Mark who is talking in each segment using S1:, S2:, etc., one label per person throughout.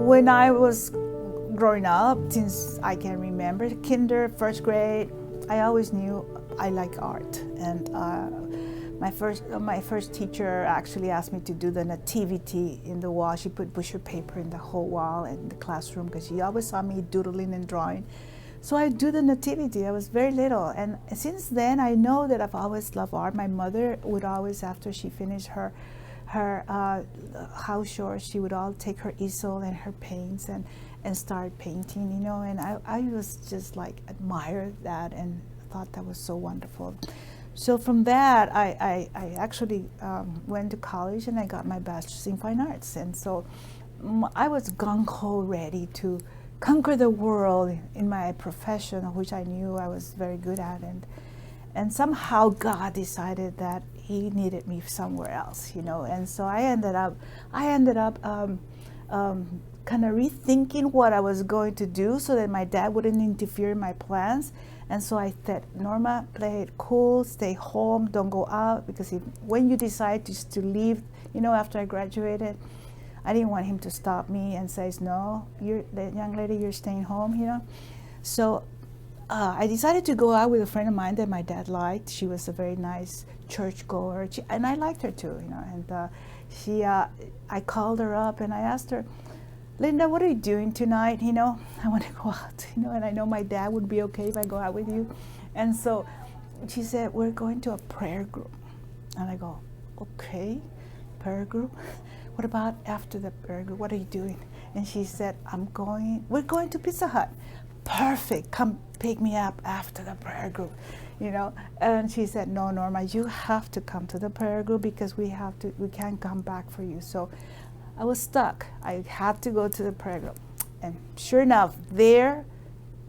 S1: When I was growing up, since I can remember, kinder, first grade, I always knew I like art. And my first teacher actually asked me to do the nativity in the wall. She put butcher paper in the whole wall in the classroom because she always saw me doodling and drawing. So I do the nativity. I was very little, and since then I know that I've always loved art. My mother would always, after she finished her house chores, she would all take her easel and her paints and start painting, you know. And I was just like admired that and thought that was so wonderful. So from that, I actually went to college and I got my bachelor's in fine arts. And so I was gung-ho ready to conquer the world in my profession, which I knew I was very good at. And somehow God decided that He needed me somewhere else, you know. And so I ended up kind of rethinking what I was going to do so that my dad wouldn't interfere in my plans. And so I said, Norma, play it cool, stay home, don't go out, because when you decide just to leave, you know, after I graduated, I didn't want him to stop me and say, no, the young lady, you're staying home, you know. So I decided to go out with a friend of mine that my dad liked. She was a very nice churchgoer, and I liked her too, you know. And I called her up and I asked her, Linda, what are you doing tonight? You know, I want to go out, you know, and I know my dad would be okay if I go out with you. And so she said, we're going to a prayer group. And I go, okay, prayer group? What about after the prayer group? What are you doing? And she said, we're going to Pizza Hut. Perfect, come pick me up after the prayer group, you know. And she said, no, Norma, you have to come to the prayer group because we can't come back for you. So I was stuck. I had to go to the prayer group. And sure enough, there,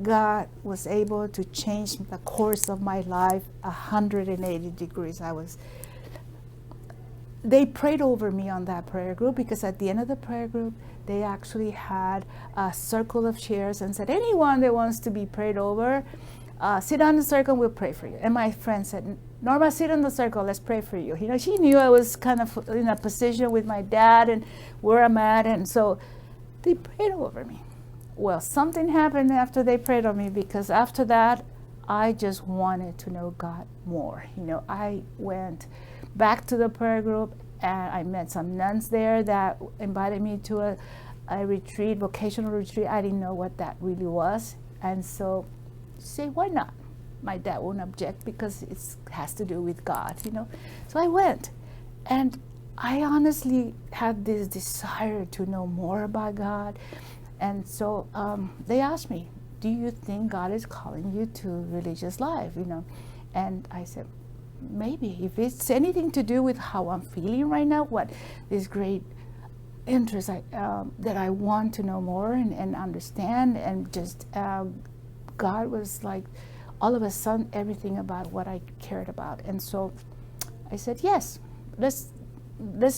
S1: God was able to change the course of my life 180 degrees. They prayed over me on that prayer group, because at the end of the prayer group, they actually had a circle of chairs and said, anyone that wants to be prayed over, sit on the circle, we'll pray for you. And my friend said, Norma, sit on the circle, let's pray for you. You know, she knew I was kind of in a position with my dad and where I'm at, and so they prayed over me. Well, something happened after they prayed on me, because after that, I just wanted to know God more. You know, I went back to the prayer group and I met some nuns there that invited me to a retreat, vocational retreat. I didn't know what that really was. And so say, why not? My dad won't object because it has to do with God, you know. So I went, and I honestly had this desire to know more about God. And so they asked me, do you think God is calling you to religious life, you know? And I said, maybe, if it's anything to do with how I'm feeling right now, what this great interest that I want to know more and understand, and just God was like, all of a sudden, everything about what I cared about. And so I said, yes, let's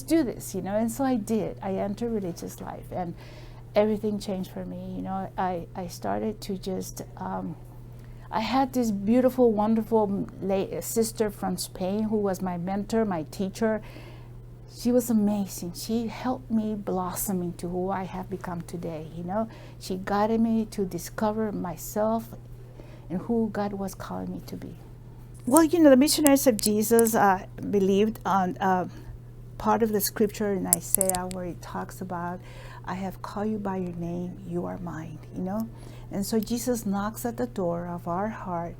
S1: do this, you know. And so I did. I entered religious life, and everything changed for me, you know. I started to just, I had this beautiful, wonderful sister from Spain who was my mentor, my teacher. She was amazing. She helped me blossom into who I have become today, you know. She guided me to discover myself and who God was calling me to be. Well, you know, the missionaries of Jesus believed on part of the scripture in Isaiah where it talks about, I have called you by your name, you are mine, you know. And so Jesus knocks at the door of our heart,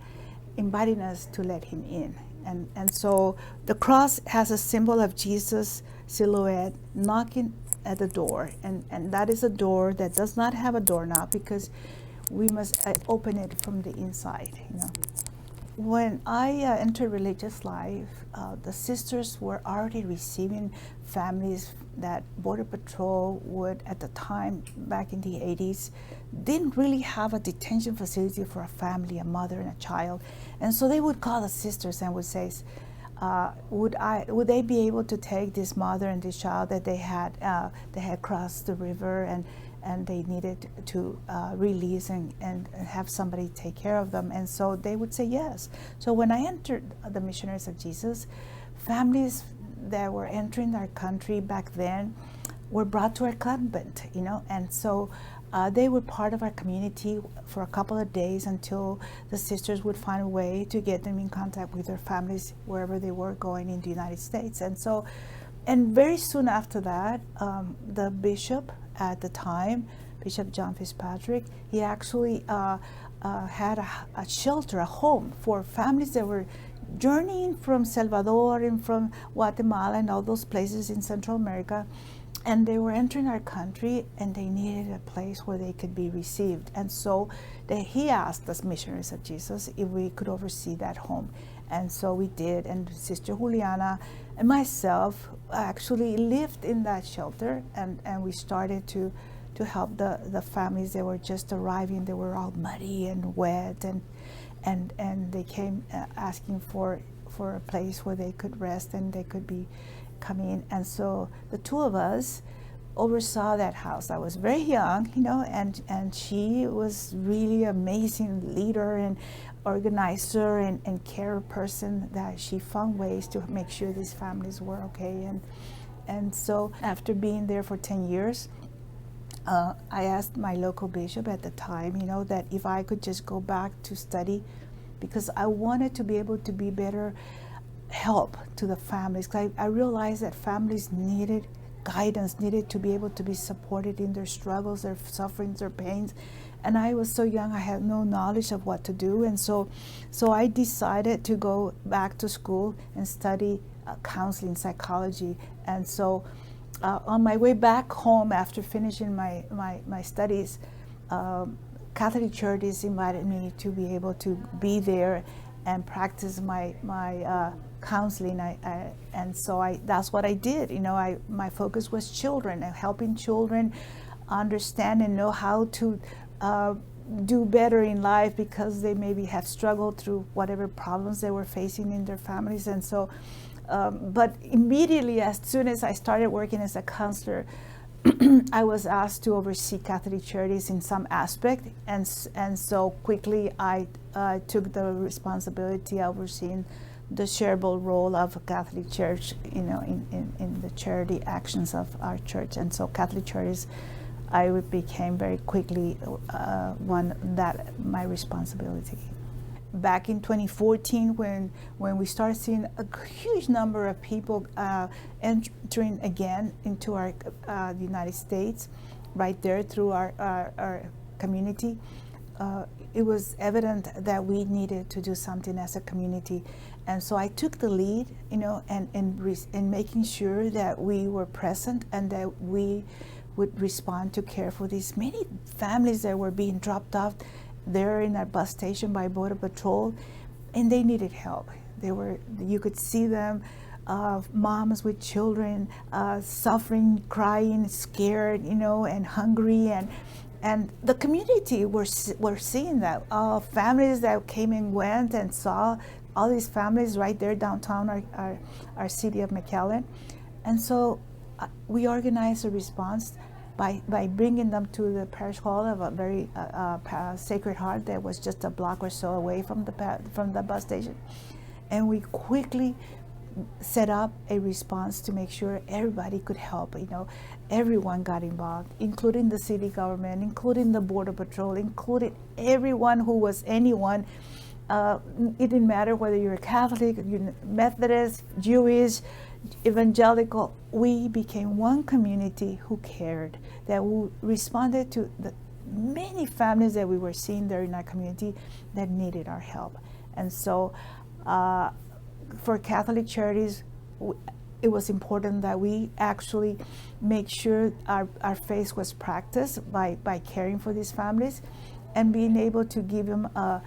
S1: inviting us to let him in. And so the cross has a symbol of Jesus' silhouette knocking at the door. And that is a door that does not have a doorknob, because we must open it from the inside, you know. When I entered religious life, the sisters were already receiving families that Border Patrol would, at the time, back in the 80s, didn't really have a detention facility for a family, a mother and a child. And so they would call the sisters and would say, would they be able to take this mother and this child that they had crossed the river and they needed to release and have somebody take care of them. And so they would say yes. So when I entered the Missionaries of Jesus, families that were entering our country back then were brought to our convent, and so they were part of our community for a couple of days until the sisters would find a way to get them in contact with their families wherever they were going in the United States. And very soon after that, the bishop at the time, Bishop John Fitzpatrick, he actually had a shelter, a home for families that were journeying from Salvador and from Guatemala and all those places in Central America. And they were entering our country, and they needed a place where they could be received. And so he asked us missionaries of Jesus if we could oversee that home. And so we did. And Sister Juliana and myself actually lived in that shelter, and we started to help the families that were just arriving. They were all muddy and wet, and they came asking for a place where they could rest and they could be come in. And so the two of us oversaw that house. I was very young, and she was really amazing leader and organizer and care person, that she found ways to make sure these families were okay. And so after being there for 10 years, I asked my local bishop at the time, that if I could just go back to study, because I wanted to be able to be better help to the families. I realized that families needed guidance, needed to be able to be supported in their struggles, their sufferings, their pains. And I was so young, I had no knowledge of what to do. And so I decided to go back to school and study counseling, psychology. And so on my way back home after finishing my studies, Catholic Charities invited me to be able to be there and practice my counseling. And so that's what I did. My focus was children and helping children understand and know how to do better in life, because they maybe have struggled through whatever problems they were facing in their families. And so but immediately, as soon as I started working as a counselor, I was asked to oversee Catholic Charities in some aspect, and so quickly I took the responsibility of overseeing the shareable role of a Catholic Church, in the charity actions of our church. And so Catholic Charities, I became very quickly my responsibility. Back in 2014, when we started seeing a huge number of people entering again into our the United States, right there through our community, it was evident that we needed to do something as a community. And so I took the lead, in making sure that we were present and that we would respond to care for these many families that were being dropped off there in our bus station by Border Patrol, and they needed help. You could see them, moms with children, suffering, crying, scared, and hungry, and the community were seeing that. Families that came and went and saw all these families right there downtown our city of McAllen. And so we organized a response by bringing them to the parish hall of a very Sacred Heart that was just a block or so away from the bus station. And we quickly set up a response to make sure everybody could help. Everyone got involved, including the city government, including the Border Patrol, including everyone who was anyone. It didn't matter whether you're a Catholic, Methodist, Jewish, evangelical. We became one community who cared, that we responded to the many families that we were seeing there in our community that needed our help. And so for Catholic Charities, it was important that we actually make sure our faith was practiced by caring for these families and being able to give them a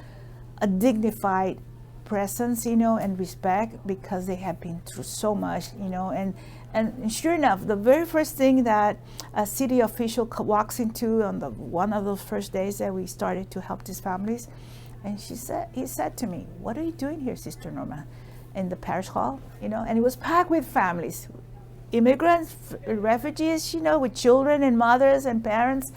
S1: dignified presence, and respect, because they have been through so much, and sure enough, the very first thing that a city official walks into on one of those first days that we started to help these families, and he said to me, "What are you doing here, Sister Norma, in the parish hall?" And it was packed with families, immigrants, refugees, with children and mothers and parents.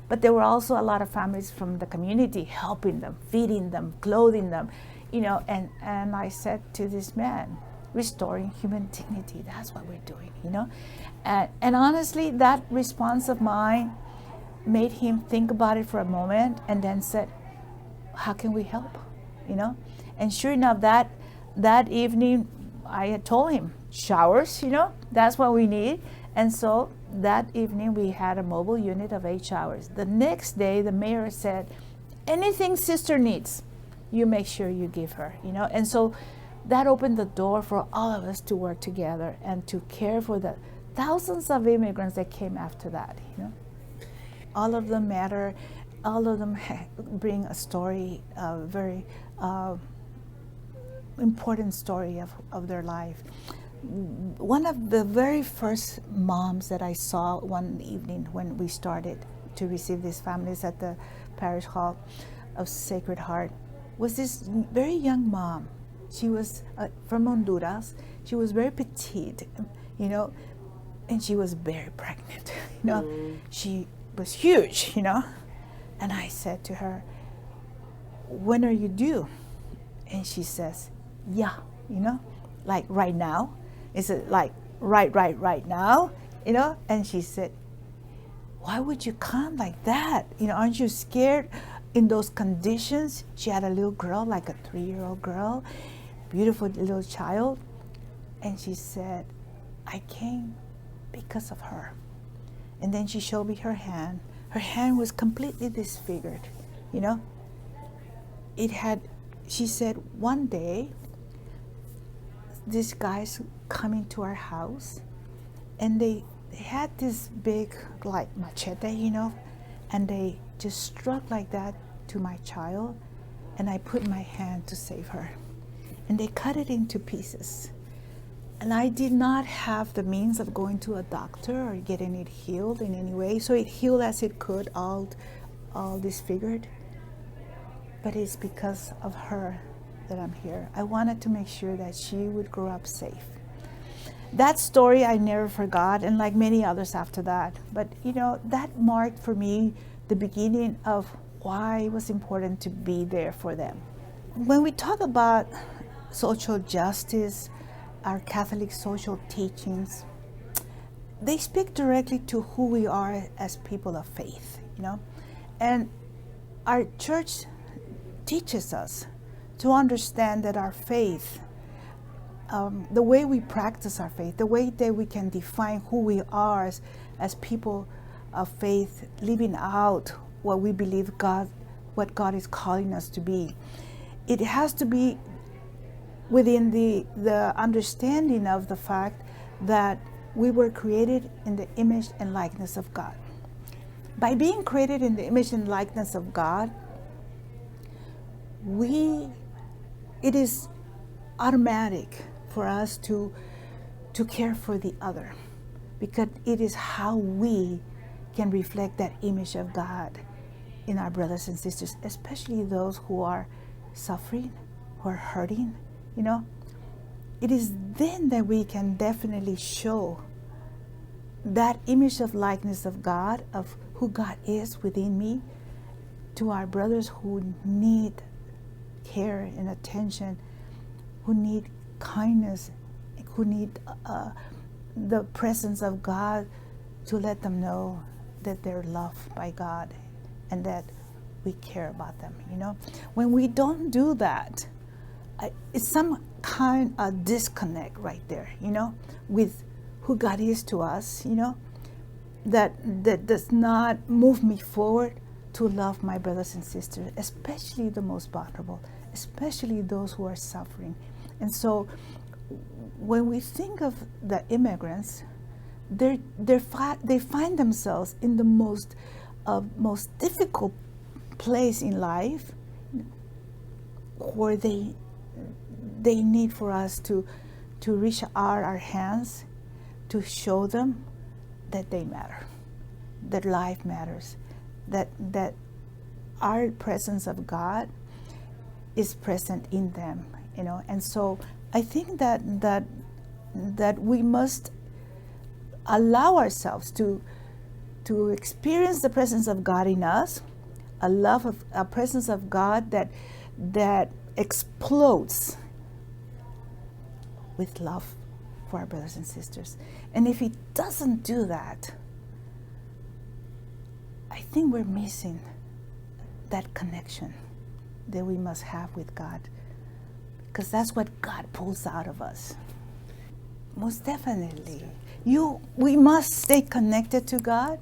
S1: But there were also a lot of families from the community helping them, feeding them, clothing them, and I said to this man, restoring human dignity. That's what we're doing, you know. And honestly, that response of mine made him think about it for a moment and then said, how can we help, you know? And sure enough, that evening I had told him, showers, you know, that's what we need. And so that evening we had a mobile unit of 8 showers. The next day the mayor said, anything sister needs, you make sure you give her, you know. And so that opened the door for all of us to work together and to care for the thousands of immigrants that came after that, you know. All of them matter. All of them bring a story, a very important story of their life. One of the very first moms that I saw one evening when we started to receive these families at the Parish Hall of Sacred Heart was this very young mom. She was from Honduras. She was very petite, you know, and she was very pregnant, you know. She was huge, you know. And I said to her, when are you due? And she says, yeah, you know, like right now. Is it like right now, you know? And she said, why would you come like that? You know, aren't you scared in those conditions? She had a little girl, like a 3-year-old girl, beautiful little child. And she said, I came because of her. And then she showed me her hand. Her hand was completely disfigured, you know? She said, one day, these guys coming to our house, and they had this big, like, machete, you know, and they just struck like that to my child, and I put my hand to save her. And they cut it into pieces. And I did not have the means of going to a doctor or getting it healed in any way, so it healed as it could, all disfigured. But it's because of her that I'm here. I wanted to make sure that she would grow up safe. That story I never forgot, and like many others after that. But you know, that marked for me the beginning of why it was important to be there for them. When we talk about social justice, our Catholic social teachings, they speak directly to who we are as people of faith, you know. And our church teaches us to understand that our faith, the way we practice our faith, the way that we can define who we are as people of faith, living out what we believe what God is calling us to be, it has to be within the understanding of the fact that we were created in the image and likeness of God. By being created in the image and likeness of God, it is automatic for us to care for the other, because it is how we can reflect that image of God in our brothers and sisters, especially those who are suffering, who are hurting, you know. It is then that we can definitely show that image of likeness of God, of who God is within me, to our brothers who need care and attention, who need kindness, who need the presence of God, to let them know that they're loved by God and that we care about them, you know. When we don't do that, it's some kind of disconnect right there, you know, with who God is to us, you know, that does not move me forward to love my brothers and sisters, especially the most vulnerable, especially those who are suffering. And so when we think of the immigrants, they find themselves in the most difficult place in life, where they need for us to reach out our hands to show them that they matter, that life matters, that our presence of God is present in them, you know. And so I think that we must allow ourselves to experience the presence of God in us, a presence of God that explodes with love for our brothers and sisters. And if he doesn't do that, I think we're missing that connection that we must have with God, because that's what God pulls out of us. Most definitely. We must stay connected to God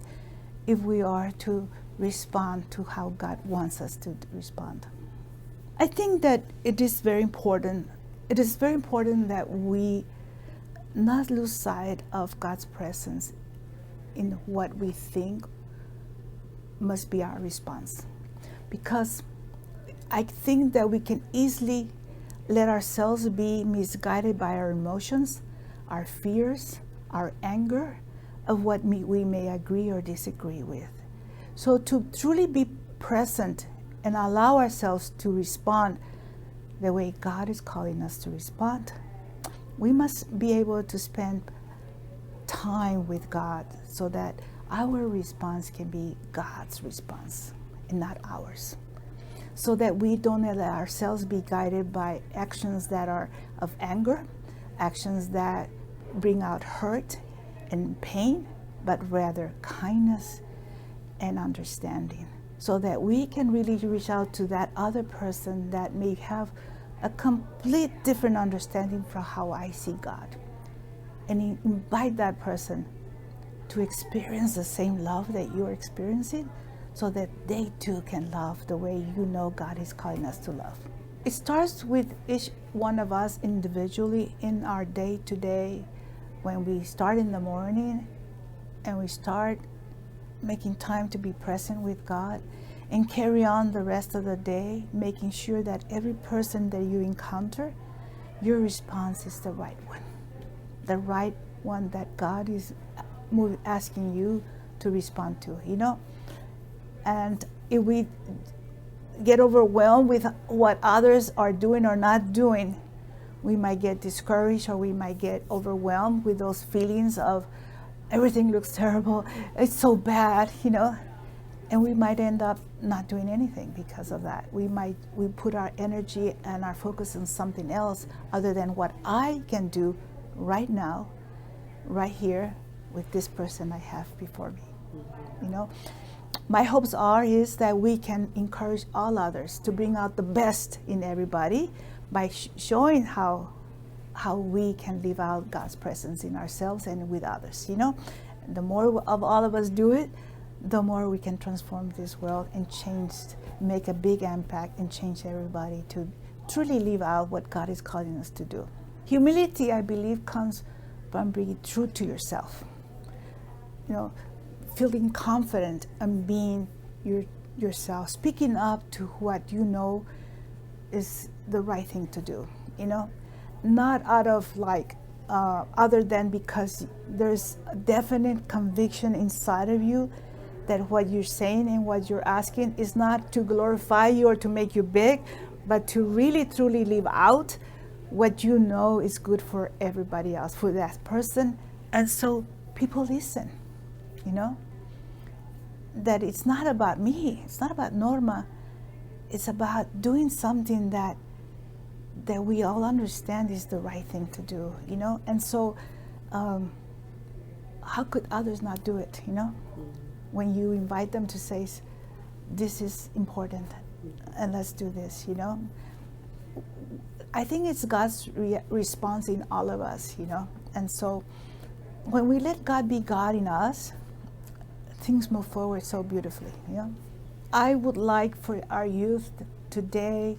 S1: if we are to respond to how God wants us to respond. I think that it is very important. It is very important that we not lose sight of God's presence in what we think must be our response. Because I think that we can easily let ourselves be misguided by our emotions, our fears, our anger, of what we may agree or disagree with. So to truly be present and allow ourselves to respond the way God is calling us to respond, we must be able to spend time with God so that our response can be God's response and not ours. So that we don't let ourselves be guided by actions that are of anger, actions that bring out hurt and pain, but rather kindness and understanding, so that we can really reach out to that other person that may have a complete different understanding from how I see God, and invite that person to experience the same love that you're experiencing, so that they too can love the way you know God is calling us to love. It starts with each one of us individually in our day-to-day, when we start in the morning and we start making time to be present with God, and carry on the rest of the day, making sure that every person that you encounter, your response is the right one that God is asking you to respond to, And if we get overwhelmed with what others are doing or not doing, we might get discouraged, or we might get overwhelmed with those feelings of everything looks terrible, it's so bad, and we might end up not doing anything because of that. We put our energy and our focus on something else other than what I can do right now, right here, with this person I have before me. My hopes is that we can encourage all others to bring out the best in everybody by showing how we can live out God's presence in ourselves and with others. The more of all of us do it, the more we can transform this world and make a big impact and change everybody to truly live out what God is calling us to do. Humility, I believe, comes from being true to yourself. Feeling confident and being yourself, speaking up to what you know is the right thing to do, not out of other than because there's a definite conviction inside of you that what you're saying and what you're asking is not to glorify you or to make you big, but to really truly live out what you know is good for everybody else, for that person. And so people listen, that it's not about me, it's not about Norma, it's about doing something that we all understand is the right thing to do, And so how could others not do it, when you invite them to say, this is important and let's do this, I think it's God's response in all of us, And so when we let God be God in us, things move forward so beautifully, I would like for our youth today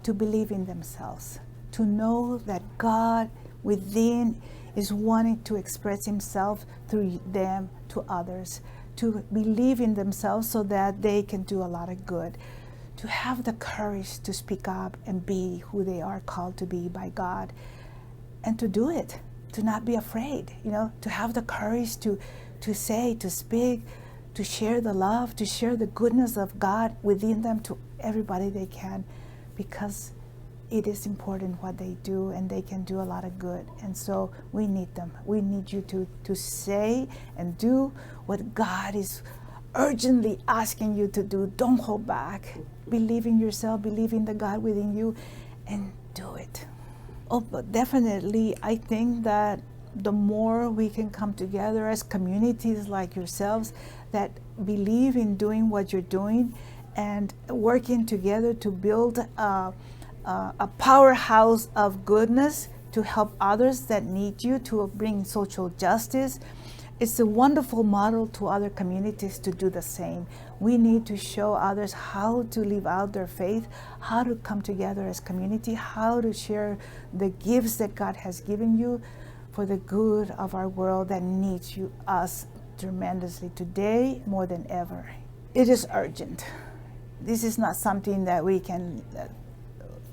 S1: to believe in themselves, to know that God within is wanting to express himself through them to others, to believe in themselves so that they can do a lot of good, to have the courage to speak up and be who they are called to be by God, and to do it, to not be afraid, to have the courage to say, to speak, to share the love, to share the goodness of God within them to everybody they can, because it is important what they do, and they can do a lot of good. And so we need them. We need you to say and do what God is urgently asking you to do. Don't hold back. Believe in yourself, believe in the God within you, and do it. Oh, but definitely, I think that the more we can come together as communities like yourselves that believe in doing what you're doing and working together to build a powerhouse of goodness to help others that need you, to bring social justice. It's a wonderful model to other communities to do the same. We need to show others how to live out their faith, how to come together as community, how to share the gifts that God has given you for the good of our world that needs us tremendously today more than ever. It is urgent. This is not something that we can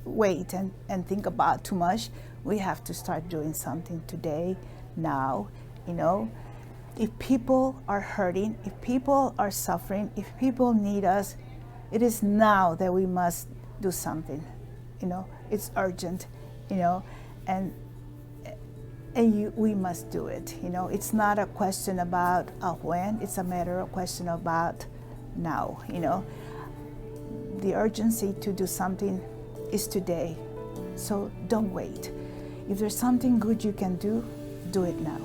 S1: wait and think about too much. We have to start doing something today, now, you know. If people are hurting, if people are suffering, if people need us, it is now that we must do something. You know, it's urgent, you know, and we must do it. You know, it's not a question about when, it's a matter of question about now, you know. The urgency to do something is today, so don't wait. If there's something good you can do it now.